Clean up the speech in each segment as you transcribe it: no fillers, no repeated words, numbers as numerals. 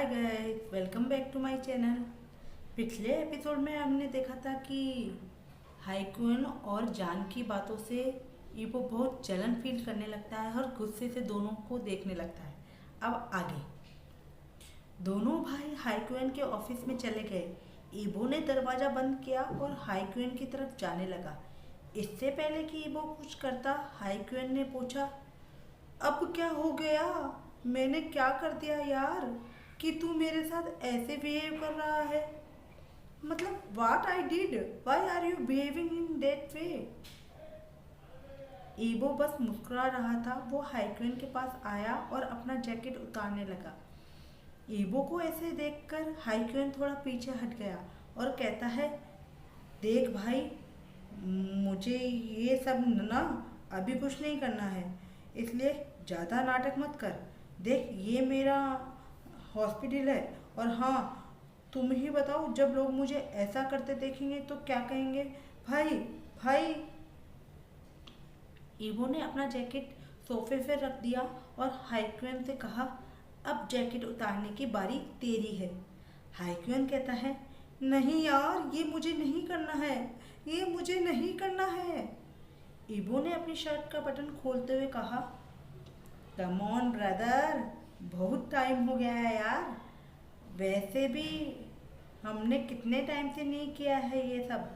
Guys, welcome back to my channel. पिछले episode में हमने देखा था कि हाइक्यून और जान की बातों से ईबो बहुत जलन फील करने लगता है और गुस्से से दोनों को देखने लगता है। अब आगे दोनों भाई हाइक्यून के ऑफिस में चले गए। ईबो ने दरवाज़ा बंद किया और हाइक्यून की तरफ जाने लगा। इससे पहले कि ईबो कुछ करता, हाइक्यून ने पूछा, अब क्या हो गया? मैंने क्या कर दिया यार कि तू मेरे साथ ऐसे बिहेव कर रहा है? मतलब what I did? Why are you behaving in that way? ईबो बस मुस्कुरा रहा था। वो हाइक्यून के पास आया और अपना जैकेट उतारने लगा। ईबो को ऐसे देखकर हाइक्यून थोड़ा पीछे हट गया और कहता है, देख भाई, मुझे ये सब ना अभी कुछ नहीं करना है, इसलिए ज़्यादा नाटक मत कर। देख, ये मेरा हॉस्पिटल है और हाँ, तुम ही बताओ, जब लोग मुझे ऐसा करते देखेंगे तो क्या कहेंगे? भाई भाई। ईबो ने अपना जैकेट सोफे पे रख दिया और हाइक्यून से कहा, अब जैकेट उतारने की बारी तेरी है। हाइक्यून कहता है, नहीं यार, ये मुझे नहीं करना है, ये मुझे नहीं करना है। ईबो ने अपनी शर्ट का बटन खोलते हुए कहा, कम ऑन ब्रदर, बहुत टाइम हो गया है यार। वैसे भी हमने कितने टाइम से नहीं किया है ये सब।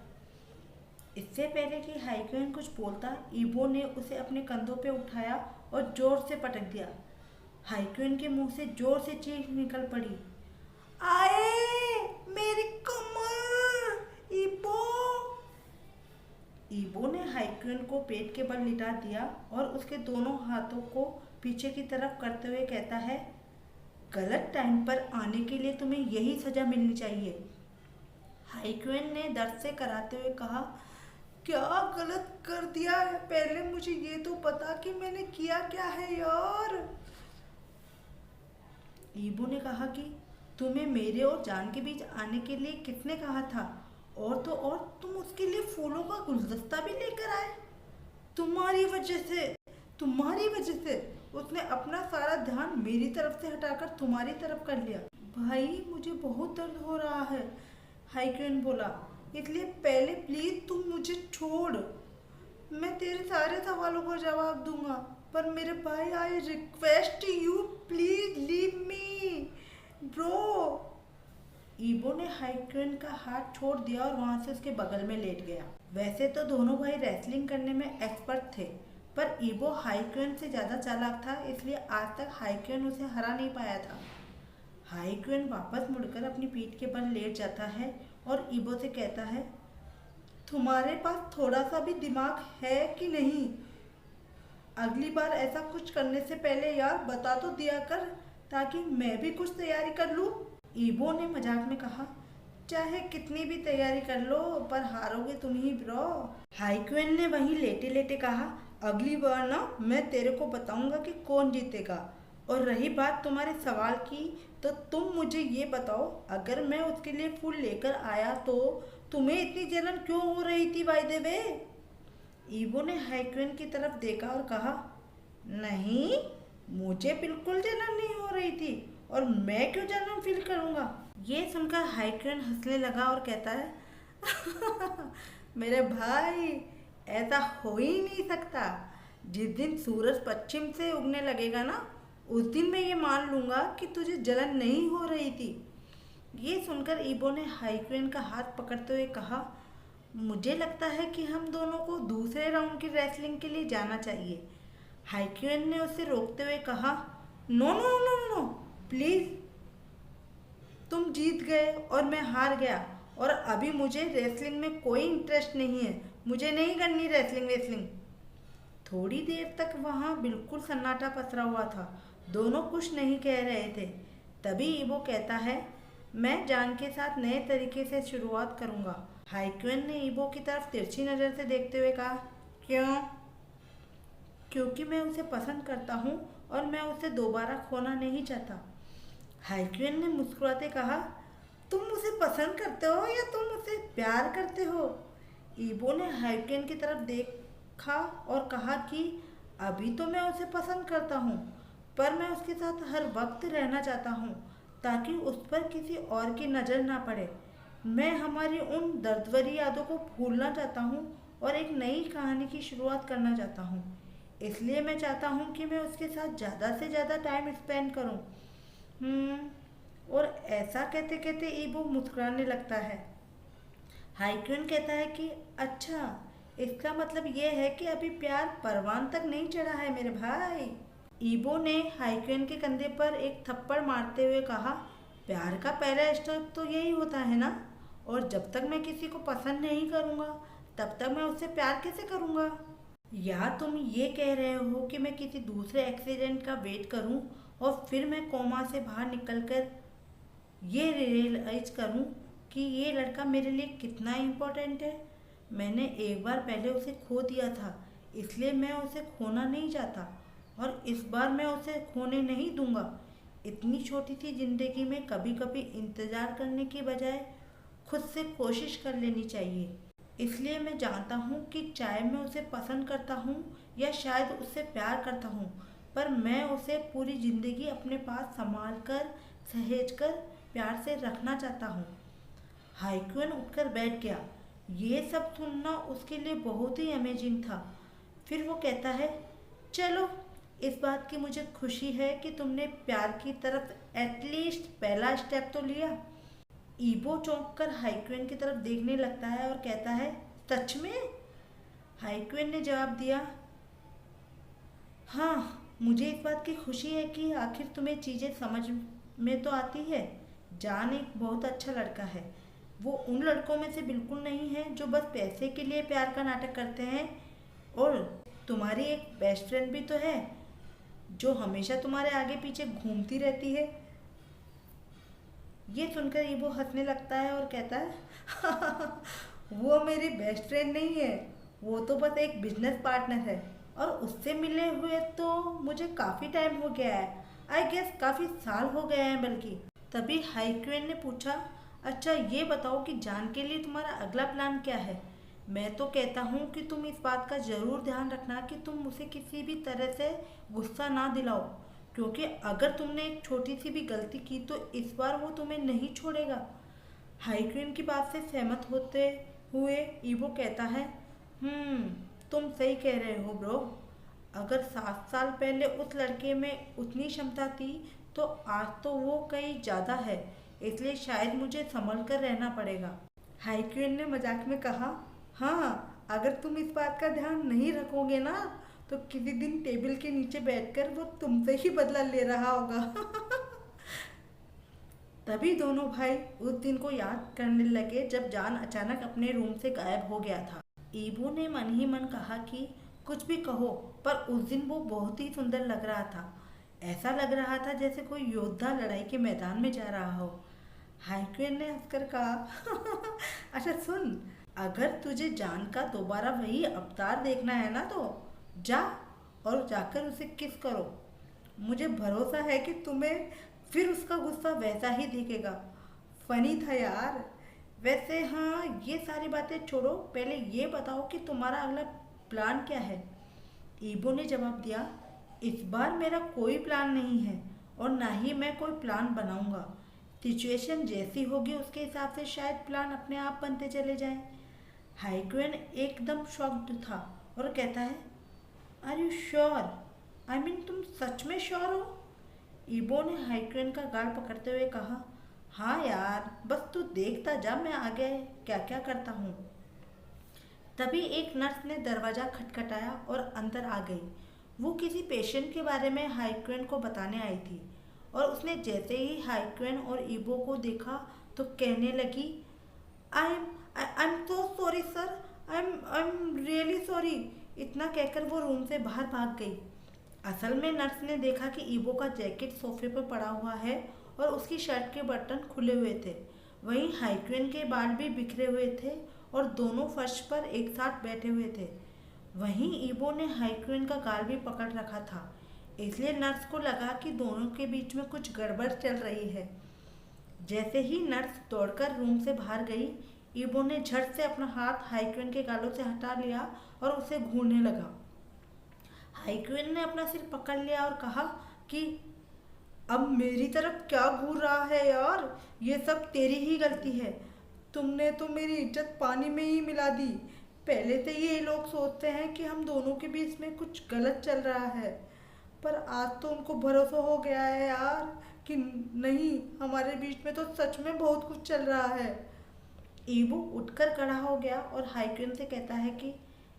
इससे पहले कि हाइक्यून कुछ बोलता, ईबो ने उसे अपने कंधों पे उठाया और जोर से पटक दिया। हाइक्यून के मुंह से जोर से चीख निकल पड़ी, आए मेरी कमर! ईबो! ईबो ने हाइक्यून को पेट के बल लिटा दिया और उसके दोनों हाथों को पीछे की तरफ करते हुए कहता है, गलत टाइम पर आने के लिए तुम्हें यही सजा मिलनी चाहिए। हाइक्यून ने दर्द से कराते हुए कहा, क्या गलत कर दिया है? पहले मुझे ये तो पता कि मैंने किया क्या है यार। ईबो ने कहा कि तुम्हें मेरे और जान के बीच आने के लिए किसने कहा था? और तो और तुम उसके लिए फूलों का गुलदस्ता भी लेकर आए। तुम्हारी वजह से, तुम्हारी वजह से उसने अपना सारा ध्यान मेरी तरफ से हटाकर तुम्हारी तरफ कर लिया। भाई, मुझे बहुत दर्द हो रहा है, हाइक्यून बोला, इसलिए पहले प्लीज तुम मुझे छोड़। मैं तेरे सारे सवालों का जवाब दूंगा, पर मेरे भाई, I request you, please leave me bro. ईबो ने हाइक्यून का हाथ छोड़ दिया और वहां से उसके बगल में लेट गया। वैसे तो दोनों भाई रेसलिंग करने में एक्सपर्ट थे, पर ईबो हाइक्यून से ज़्यादा चालाक था, इसलिए आज तक हाइक्यून उसे हरा नहीं पाया था। हाइक्यून वापस मुड़कर अपनी पीठ के बल लेट जाता है और ईबो से कहता है, तुम्हारे पास थोड़ा सा भी दिमाग है कि नहीं? अगली बार ऐसा कुछ करने से पहले यार बता तो दिया कर, ताकि मैं भी कुछ तैयारी कर लूँ। ईबो ने मजाक में कहा, चाहे कितनी भी तैयारी कर लो, पर हारोगे तुम ही ब्रो। हाइक्यून ने वहीं लेटे लेटे कहा, अगली बार ना मैं तेरे को बताऊंगा कि कौन जीतेगा। और रही बात तुम्हारे सवाल की, तो तुम मुझे ये बताओ, अगर मैं उसके लिए फूल लेकर आया तो तुम्हें इतनी जलन क्यों हो रही थी बाय द वे? ईबो ने हाइक्यून की तरफ देखा और कहा, नहीं, मुझे बिल्कुल जलन नहीं हो रही थी, और मैं क्यों जलन फील करूंगा? ये सुनकर हाइक्यून हंसने लगा और कहता है, मेरे भाई, ऐसा हो ही नहीं सकता। जिस दिन सूरज पश्चिम से उगने लगेगा ना, उस दिन मैं ये मान लूंगा कि तुझे जलन नहीं हो रही थी। ये सुनकर ईबो ने हाइक्यून का हाथ पकड़ते हुए कहा, मुझे लगता है कि हम दोनों को दूसरे राउंड की रेसलिंग के लिए जाना चाहिए। हाइक्यून ने उसे रोकते हुए कहा, no no no no no, please, तुम जीत गए और मैं हार गया, और अभी मुझे रेसलिंग में कोई इंटरेस्ट नहीं है। मुझे नहीं करनी रेसलिंग वेसलिंग। थोड़ी देर तक वहाँ बिल्कुल सन्नाटा पसरा हुआ था। दोनों कुछ नहीं कह रहे थे। तभी ईबो कहता है, मैं जान के साथ नए तरीके से शुरुआत करूँगा। हाइक्यून ने ईबो की तरफ तिरछी नज़र से देखते हुए कहा, क्यों? क्योंकि मैं उसे पसंद करता हूँ और मैं उसे दोबारा खोना नहीं चाहता। हाइक्यून ने मुस्कुराते कहा, तुम उसे पसंद करते हो या तुम उसे प्यार करते हो? ईबो ने हाइक्यून की तरफ देखा और कहा कि अभी तो मैं उसे पसंद करता हूँ, पर मैं उसके साथ हर वक्त रहना चाहता हूँ। ताकि उस पर किसी और की नज़र ना पड़े। मैं हमारी उन दर्द भरी यादों को भूलना चाहता हूँ और एक नई कहानी की शुरुआत करना चाहता हूँ। इसलिए मैं चाहता हूँ कि मैं उसके साथ ज़्यादा से ज़्यादा टाइम स्पेंड करूँ। हम्म। और ऐसा कहते कहते ईबो मुस्कुराने लगता है। हाइक्यून कहता है कि अच्छा, इसका मतलब ये है कि अभी प्यार परवान तक नहीं चढ़ा है मेरे भाई। ईबो ने हाइक्यून के कंधे पर एक थप्पड़ मारते हुए कहा, प्यार का पहला स्टेप तो यही होता है ना। और जब तक मैं किसी को पसंद नहीं करूँगा तब तक मैं उससे प्यार कैसे करूँगा। या तुम ये कह रहे हो कि मैं किसी दूसरे एक्सीडेंट का वेट करूं और फिर मैं कोमा से बाहर निकलकर ये रियलाइज करूं कि ये लड़का मेरे लिए कितना इम्पोर्टेंट है। मैंने एक बार पहले उसे खो दिया था, इसलिए मैं उसे खोना नहीं चाहता और इस बार मैं उसे खोने नहीं दूंगा। इतनी छोटी सी जिंदगी में कभी कभी इंतज़ार करने की बजाय खुद से कोशिश कर लेनी चाहिए। इसलिए मैं जानता हूँ कि चाहे मैं उसे पसंद करता हूँ या शायद उससे प्यार करता हूँ, पर मैं उसे पूरी ज़िंदगी अपने पास संभाल कर, सहेज कर, प्यार से रखना चाहता हूँ। हाइक्यून उठकर बैठ गया। ये सब सुनना उसके लिए बहुत ही अमेजिंग था। फिर वो कहता है, चलो, इस बात की मुझे खुशी है कि तुमने प्यार की तरफ एटलीस्ट पहला स्टेप तो लिया। ईबो चौंक कर हाइक्वेन की तरफ देखने लगता है और कहता है, सच में। हाइक्वेन ने जवाब दिया, हाँ, मुझे इस बात की खुशी है कि आखिर तुम्हें चीज़ें समझ में तो आती है। जान एक बहुत अच्छा लड़का है। वो उन लड़कों में से बिल्कुल नहीं है जो बस पैसे के लिए प्यार का नाटक करते हैं। और तुम्हारी एक बेस्ट फ्रेंड भी तो है जो हमेशा तुम्हारे आगे पीछे घूमती रहती है। ये सुनकर ईबो हंसने लगता है और कहता है, वो मेरी बेस्ट फ्रेंड नहीं है, वो तो बस एक बिजनेस पार्टनर है और उससे मिले हुए तो मुझे काफ़ी टाइम हो गया है। आई गेस काफ़ी साल हो गए हैं बल्कि। तभी हाइक्वेन ने पूछा, अच्छा ये बताओ कि जान के लिए तुम्हारा अगला प्लान क्या है। मैं तो कहता हूँ कि तुम इस बात का ज़रूर ध्यान रखना कि तुम उसे किसी भी तरह से गुस्सा ना दिलाओ, क्योंकि अगर तुमने एक छोटी सी भी गलती की तो इस बार वो तुम्हें नहीं छोड़ेगा। हाइक्वीन की बात से सहमत होते हुए ईबो कहता है, हम्म, तुम सही कह रहे हो ब्रो। अगर 7 साल पहले उस लड़के में उतनी क्षमता थी तो आज तो वो कहीं ज़्यादा है, इसलिए शायद मुझे संभल कर रहना पड़ेगा। हाइक्वीन ने मजाक में कहा, हाँ, अगर तुम इस बात का ध्यान नहीं रखोगे ना तो किसी दिन टेबल के नीचे बैठकर वो तुमसे ही बदला ले रहा होगा। तभी दोनों भाई उस दिन को याद करने लगे जब जान अचानक अपने रूम से गायब हो गया था। ईबू ने मन ही मन कहा कि कुछ भी कहो, पर उस दिन वो बहुत ही सुंदर लग रहा था। ऐसा लग रहा था जैसे कोई योद्धा लड़ाई के मैदान में जा रहा हो। हाइक्वेन ने हंसकर कहा, अच्छा सुन, अगर तुझे जान का दोबारा वही अवतार देखना है ना तो जा और जाकर उसे किस करो। मुझे भरोसा है कि तुम्हें फिर उसका गुस्सा वैसा ही दिखेगा। फनी था यार। वैसे हाँ, ये सारी बातें छोड़ो, पहले ये बताओ कि तुम्हारा अगला प्लान क्या है। ईबो ने जवाब दिया, इस बार मेरा कोई प्लान नहीं है और ना ही मैं कोई प्लान बनाऊंगा। सिचुएशन जैसी होगी उसके हिसाब से शायद प्लान अपने आप बनते चले जाएं। हाइक्वेन एकदम शॉक्ड था और कहता है, are you sure? I mean तुम सच में श्योर हो? ईबो ने हाइक्वेन का गाल पकड़ते हुए कहा, हाँ यार, बस तू देखता जा मैं आगे क्या क्या करता हूँ। तभी एक नर्स ने दरवाज़ा खटखटाया और अंदर आ गई। वो किसी पेशेंट के बारे में हाइक्वेन को बताने आई थी और उसने जैसे ही हाइक्वेन और ईबो को देखा तो कहने लगी, I am so sorry sir, I am really sorry. इतना कहकर वो रूम से बाहर भाग गई। असल में नर्स ने देखा कि ईबो का जैकेट सोफे पर पड़ा हुआ है और उसकी शर्ट के बटन खुले हुए थे। वहीं हाइक्वेन के बाल भी बिखरे हुए थे और दोनों फर्श पर एक साथ बैठे हुए थे। वहीं ईबो ने हाइक्वेन का गाल भी पकड़ रखा था, इसलिए नर्स को लगा कि दोनों के बीच में कुछ गड़बड़ चल रही है। जैसे ही नर्स दौड़कर रूम से बाहर गई, ईबो ने झट से अपना हाथ हाइक्वेन के गालों से हटा लिया और उसे घूरने लगा। हाइक्वेन ने अपना सिर पकड़ लिया और कहा कि अब मेरी तरफ क्या घूर रहा है यार? ये सब तेरी ही गलती है। तुमने तो मेरी इज्जत पानी में ही मिला दी। पहले से ये लोग सोचते हैं कि हम दोनों के बीच में कुछ गलत चल रहा है, पर आज तो उनको भरोसा हो गया है यार कि नहीं, हमारे बीच में तो सच में बहुत कुछ चल रहा है। ईबू उठकर खड़ा हो गया और हाइकिन से कहता है कि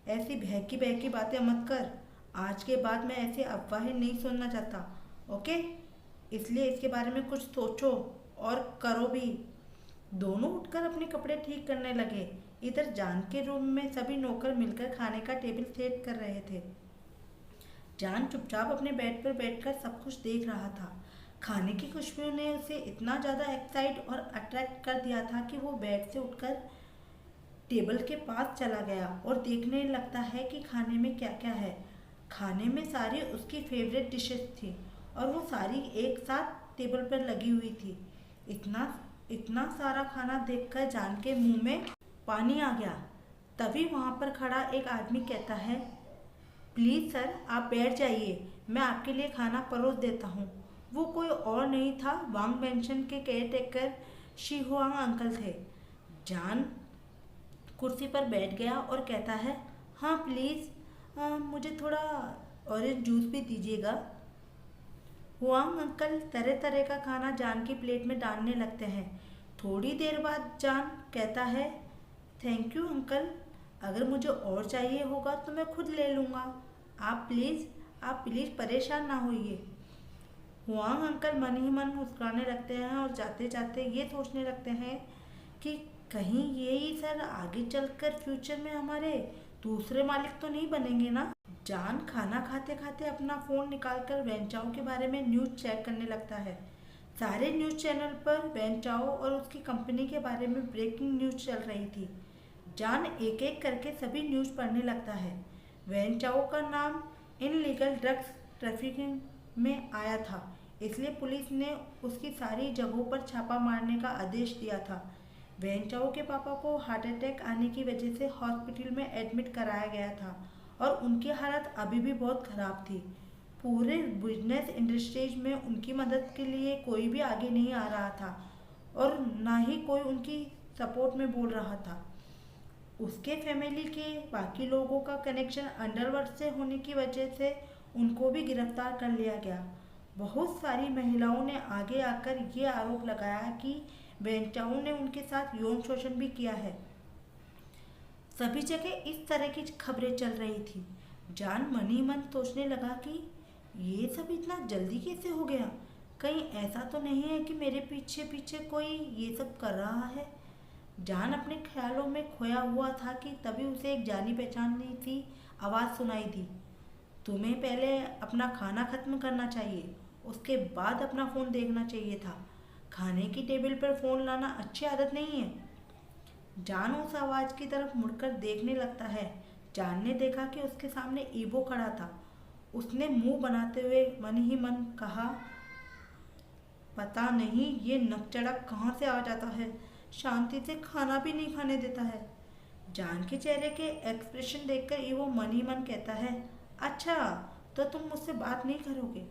ऐसी बहकी बहकी बातें मत कर। आज के बाद मैं ऐसी अफवाहें नहीं सुनना चाहता। ओके, इसलिए इसके बारे में कुछ सोचो और करो भी। दोनों उठकर अपने कपड़े ठीक करने लगे। इधर जान के रूम में सभी नौकर मिलकर खाने का टेबल सेट कर रहे थे। जान चुपचाप अपने बेड पर बैठकर सब कुछ देख रहा था। खाने की खुशबू ने उसे इतना ज़्यादा एक्साइट और अट्रैक्ट कर दिया था कि वो बेड से उठकर टेबल के पास चला गया और देखने लगता है कि खाने में क्या क्या है। खाने में सारी उसकी फेवरेट डिशेस थी और वो सारी एक साथ टेबल पर लगी हुई थी। इतना इतना सारा खाना देखकर जान के मुंह में पानी आ गया। तभी वहाँ पर खड़ा एक आदमी कहता है, प्लीज़ सर, आप बैठ जाइए, मैं आपके लिए खाना परोस देता हूँ। वो कोई और नहीं था, वांग मेंशन के केयरटेकर शी हुआंग अंकल थे। जान कुर्सी पर बैठ गया और कहता है, हाँ प्लीज़, मुझे थोड़ा ऑरेंज जूस भी दीजिएगा। हुआंग अंकल तरह तरह का खाना जान की प्लेट में डालने लगते हैं। थोड़ी देर बाद जान कहता है, थैंक यू अंकल, अगर मुझे और चाहिए होगा तो मैं खुद ले लूँगा। आप प्लीज़ परेशान ना होइए। हुआंग अंकल मन ही मन मुस्कुराने लगते हैं और जाते जाते ये सोचने लगते हैं कि कहीं ये ही सर आगे चलकर फ्यूचर में हमारे दूसरे मालिक तो नहीं बनेंगे ना। जान खाना खाते खाते अपना फ़ोन निकालकर वेंचाओ के बारे में न्यूज़ चेक करने लगता है। सारे न्यूज़ चैनल पर वेंचाओ और उसकी कंपनी के बारे में ब्रेकिंग न्यूज़ चल रही थी। जान एक एक करके सभी न्यूज़ पढ़ने लगता है। वेंचाओ का नाम इनलीगल ड्रग्स ट्रैफिकिंग में आया था, इसलिए पुलिस ने उसकी सारी जगहों पर छापा मारने का आदेश दिया था। वेंचाओ के पापा को हार्ट अटैक आने की वजह से हॉस्पिटल में एडमिट कराया गया था और उनकी हालत अभी भी बहुत ख़राब थी। पूरे बिजनेस इंडस्ट्रीज में उनकी मदद के लिए कोई भी आगे नहीं आ रहा था और ना ही कोई उनकी सपोर्ट में बोल रहा था। उसके फैमिली के बाकी लोगों का कनेक्शन अंडरवर्ल्ड से होने की वजह से उनको भी गिरफ्तार कर लिया गया। बहुत सारी महिलाओं ने आगे आकर ये आरोप लगाया कि वेंचाओ ने उनके साथ यौन शोषण भी किया है। सभी जगह इस तरह की खबरें चल रही थी। जान मन ही मन सोचने लगा कि ये सब इतना जल्दी कैसे हो गया? कहीं ऐसा तो नहीं है कि मेरे पीछे पीछे कोई ये सब कर रहा है? जान अपने ख्यालों में खोया हुआ था कि तभी उसे एक जानी पहचानी सी आवाज़ सुनाई दी। तुम्हें पहले अपना खाना खत्म करना चाहिए, उसके बाद अपना फ़ोन देखना चाहिए था। खाने की टेबल पर फ़ोन लाना अच्छी आदत नहीं है। जान उस आवाज़ की तरफ मुड़कर देखने लगता है। जान ने देखा कि उसके सामने ईबो खड़ा था। उसने मुंह बनाते हुए मन ही मन कहा, पता नहीं ये नकचढ़ा कहाँ से आ जाता है, शांति से खाना भी नहीं खाने देता है। जान के चेहरे के एक्सप्रेशन देखकर ईबो मन ही मन कहता है, अच्छा तो तुम मुझसे बात नहीं करोगे,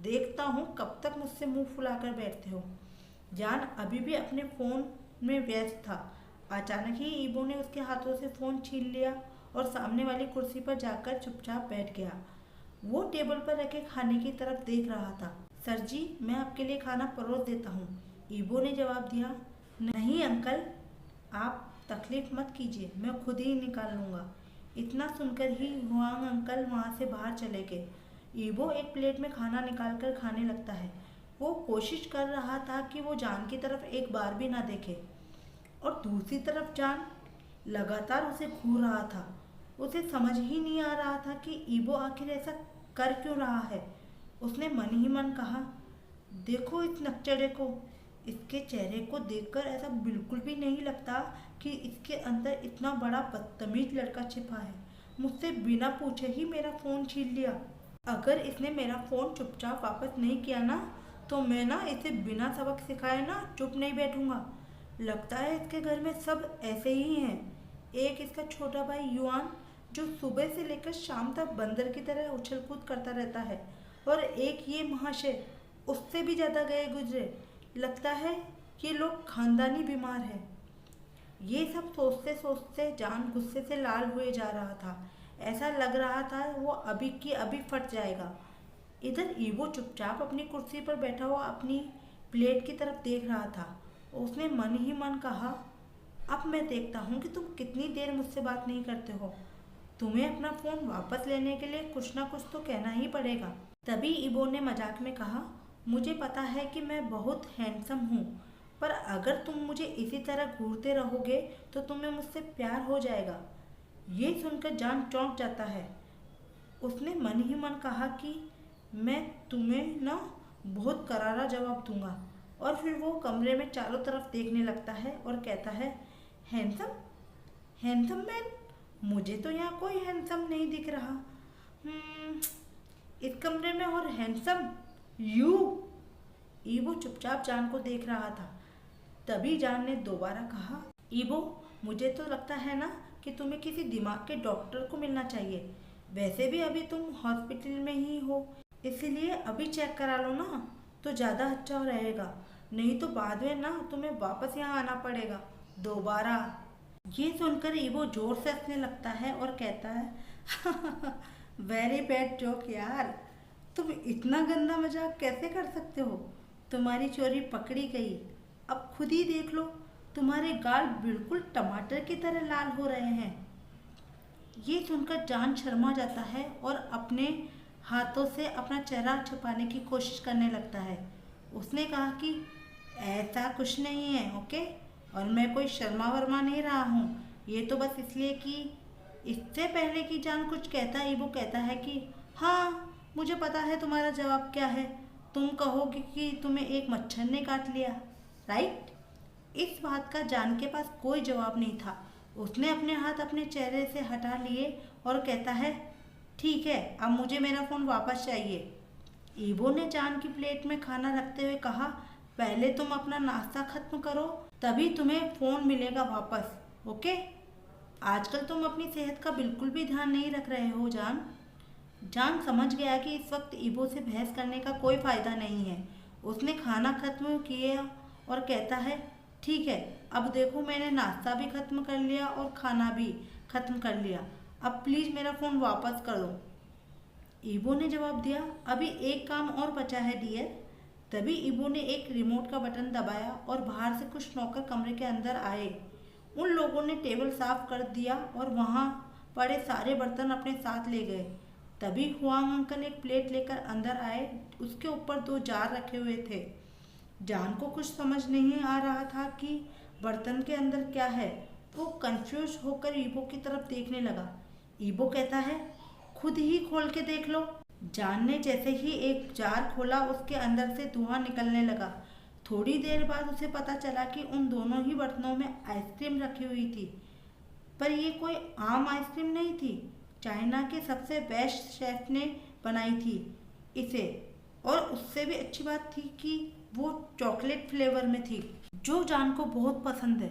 देखता हूँ कब तक मुझसे मुंह फुलाकर बैठते हो। जान अभी भी अपने फ़ोन में व्यस्त था। अचानक ही ईबो ने उसके हाथों से फ़ोन छीन लिया और सामने वाली कुर्सी पर जाकर चुपचाप बैठ गया। वो टेबल पर रखे खाने की तरफ देख रहा था। सर जी, मैं आपके लिए खाना परोस देता हूँ, ईबो ने जवाब दिया। नहीं अंकल, आप तकलीफ़ मत कीजिए, मैं खुद ही निकाल लूँगा। इतना सुनकर ही हुआंग अंकल वहाँ से बाहर चले गए। ईबो एक प्लेट में खाना निकाल कर खाने लगता है। वो कोशिश कर रहा था कि वो जान की तरफ एक बार भी ना देखे और दूसरी तरफ जान लगातार उसे घूर रहा था। उसे समझ ही नहीं आ रहा था कि ईबो आखिर ऐसा कर क्यों रहा है। उसने मन ही मन कहा, देखो इस नकचढ़े को, इसके चेहरे को देखकर ऐसा बिल्कुल भी नहीं लगता कि इसके अंदर इतना बड़ा बदतमीज लड़का छिपा है। मुझसे बिना पूछे ही मेरा फ़ोन छीन लिया। अगर इसने मेरा फ़ोन चुपचाप वापस नहीं किया ना, तो मैं ना इसे बिना सबक सिखाए ना चुप नहीं बैठूंगा। लगता है इसके घर में सब ऐसे ही हैं। एक इसका छोटा भाई युआन, जो सुबह से लेकर शाम तक बंदर की तरह उछल कूद करता रहता है, और एक ये महाशय उससे भी ज़्यादा गए गुजरे। लगता है ये लोग खानदानी बीमार है। ये सब सोचते सोचते जान गुस्से से लाल हुए जा रहा था। ऐसा लग रहा था वो अभी की अभी फट जाएगा। इधर ईवो चुपचाप अपनी कुर्सी पर बैठा हुआ अपनी प्लेट की तरफ देख रहा था। उसने मन ही मन कहा, अब मैं देखता हूँ कि तुम कितनी देर मुझसे बात नहीं करते हो। तुम्हें अपना फ़ोन वापस लेने के लिए कुछ ना कुछ तो कहना ही पड़ेगा। तभी ईबो ने मजाक में कहा, मुझे पता है कि मैं बहुत हैंडसम हूँ, पर अगर तुम मुझे इसी तरह घूरते रहोगे तो तुम्हें मुझसे प्यार हो जाएगा। ये सुनकर जान चौंक जाता है। उसने मन ही मन कहा कि मैं तुम्हें ना बहुत करारा जवाब दूंगा। और फिर वो कमरे में चारों तरफ देखने लगता है और कहता है, हैंडसम? Handsome man? मुझे तो यहाँ कोई हैंडसम नहीं दिख रहा। इस कमरे में और हैंडसम यू। ईबो चुपचाप जान को देख रहा था। तभी जान ने दोबारा कहा, ईबो, मुझे तो लगता है ना कि तुम्हें किसी दिमाग के डॉक्टर को मिलना चाहिए। वैसे भी अभी तुम हॉस्पिटल में ही हो, इसलिए अभी चेक करा लो ना तो ज़्यादा अच्छा रहेगा। नहीं तो बाद में ना तुम्हें वापस यहाँ आना पड़ेगा दोबारा। ये सुनकर ईवो जोर से हंसने लगता है और कहता है, वेरी बैड जोक यार। तुम इतना गंदा मजाक कैसे कर सकते हो? तुम्हारी चोरी पकड़ी गई। अब खुद ही देख लो, तुम्हारे गाल बिल्कुल टमाटर की तरह लाल हो रहे हैं। ये सुनकर जान शर्मा जाता है और अपने हाथों से अपना चेहरा छुपाने की कोशिश करने लगता है। उसने कहा कि ऐसा कुछ नहीं है, ओके, और मैं कोई शर्मा वर्मा नहीं रहा हूँ। ये तो बस इसलिए कि इससे पहले कि जान कुछ कहता है वो कहता है कि हाँ, मुझे पता है तुम्हारा जवाब क्या है। तुम कहोगे कि तुम्हें एक मच्छर ने काट लिया, राइट? इस बात का जान के पास कोई जवाब नहीं था। उसने अपने हाथ अपने चेहरे से हटा लिए और कहता है, ठीक है, अब मुझे मेरा फ़ोन वापस चाहिए। ईबो ने जान की प्लेट में खाना रखते हुए कहा, पहले तुम अपना नाश्ता खत्म करो, तभी तुम्हें फ़ोन मिलेगा वापस, ओके? आजकल तुम अपनी सेहत का बिल्कुल भी ध्यान नहीं रख रहे हो जान। जान समझ गया कि इस वक्त ईबो से बहस करने का कोई फ़ायदा नहीं है। उसने खाना खत्म किया और कहता है, ठीक है, अब देखो मैंने नाश्ता भी खत्म कर लिया और खाना भी खत्म कर लिया। अब प्लीज़ मेरा फ़ोन वापस कर दो। ईबो ने जवाब दिया, अभी एक काम और बचा है डियर। तभी ईबो ने एक रिमोट का बटन दबाया और बाहर से कुछ नौकर कमरे के अंदर आए। उन लोगों ने टेबल साफ कर दिया और वहाँ पड़े सारे बर्तन अपने साथ ले गए। तभी हुआंग अंकल एक प्लेट लेकर अंदर आए। उसके ऊपर 2 जार रखे हुए थे। जान को कुछ समझ नहीं आ रहा था कि बर्तन के अंदर क्या है। वो कंफ्यूज होकर ईबो की तरफ देखने लगा। ईबो कहता है, खुद ही खोल के देख लो। जान ने जैसे ही एक जार खोला उसके अंदर से धुआं निकलने लगा। थोड़ी देर बाद उसे पता चला कि उन दोनों ही बर्तनों में आइसक्रीम रखी हुई थी। पर ये कोई आम आइसक्रीम नहीं थी। चाइना के सबसे बेस्ट शेफ ने बनाई थी इसे। और उससे भी अच्छी बात थी कि वो चॉकलेट फ्लेवर में थी, जो जान को बहुत पसंद है।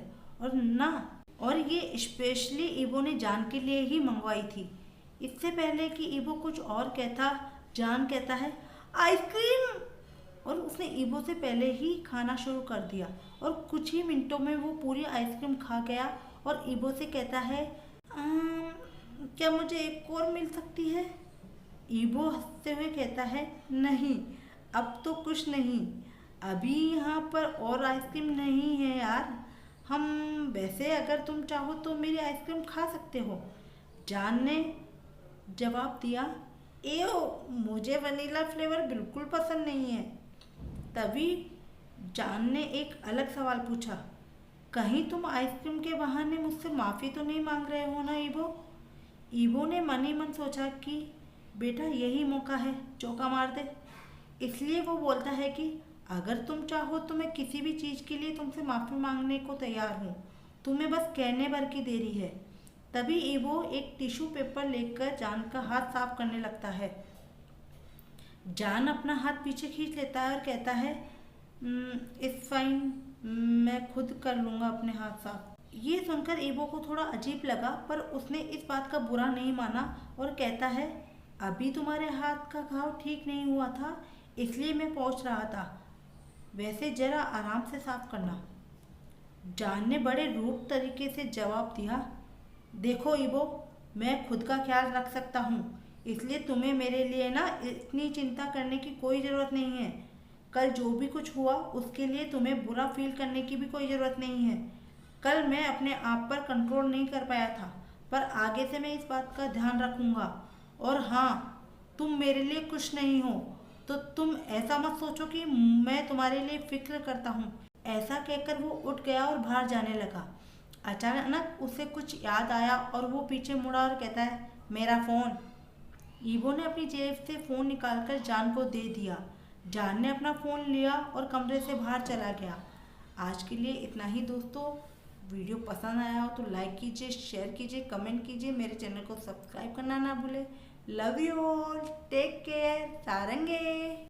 और ये स्पेशली ईबो ने जान के लिए ही मंगवाई थी। इससे पहले कि ईबो कुछ और कहता, जान कहता है, आइसक्रीम। और उसने ईबो से पहले ही खाना शुरू कर दिया और कुछ ही मिनटों में वो पूरी आइसक्रीम खा गया और ईबो से कहता है, क्या मुझे एक और मिल सकती है? ईबो हंसते हुए कहता है, नहीं, अब तो कुछ नहीं। अभी यहाँ पर और आइसक्रीम नहीं है यार। हम वैसे अगर तुम चाहो तो मेरी आइसक्रीम खा सकते हो। जान ने जवाब दिया, एओ, मुझे वनीला फ्लेवर बिल्कुल पसंद नहीं है। तभी जान ने एक अलग सवाल पूछा, कहीं तुम आइसक्रीम के बहाने मुझसे माफ़ी तो नहीं मांग रहे हो ना ईबो? ईबो ने मन ही मन सोचा कि बेटा यही मौका है, चौका मार दे। इसलिए वो बोलता है कि अगर तुम चाहो तो मैं किसी भी चीज़ के लिए तुमसे माफ़ी मांगने को तैयार हूँ। तुम्हें बस कहने भर की देरी है। तभी ईबो एक टिश्यू पेपर लेकर जान का हाथ साफ करने लगता है। जान अपना हाथ पीछे खींच लेता है और कहता है, इट्स फाइन, मैं खुद कर लूँगा अपने हाथ साफ। ये सुनकर ईबो को थोड़ा अजीब लगा, पर उसने इस बात का बुरा नहीं माना और कहता है, अभी तुम्हारे हाथ का घाव ठीक नहीं हुआ था, इसलिए मैं पहुंच रहा था। वैसे जरा आराम से साफ करना। जान ने बड़े रूड तरीके से जवाब दिया। देखो इबो, मैं खुद का ख्याल रख सकता हूँ, इसलिए तुम्हें मेरे लिए ना इतनी चिंता करने की कोई ज़रूरत नहीं है। कल जो भी कुछ हुआ उसके लिए तुम्हें बुरा फील करने की भी कोई ज़रूरत नहीं है। कल मैं अपने आप पर कंट्रोल नहीं कर पाया था, पर आगे से मैं इस बात का ध्यान रखूँगा। और हाँ, तुम मेरे लिए खुश नहीं हो तो तुम ऐसा मत सोचो कि मैं तुम्हारे लिए फिक्र करता हूँ। ऐसा कहकर वो उठ गया और बाहर जाने लगा। अचानक उसे कुछ याद आया और वो पीछे मुड़ा और कहता है, मेरा फ़ोन। ईवो ने अपनी जेब से फ़ोन निकालकर जान को दे दिया। जान ने अपना फ़ोन लिया और कमरे से बाहर चला गया। आज के लिए इतना ही दोस्तों। वीडियो पसंद आया हो तो लाइक कीजिए, शेयर कीजिए, कमेंट कीजिए, मेरे चैनल को सब्सक्राइब करना ना भूलें। Love you all, take care, सारंगे।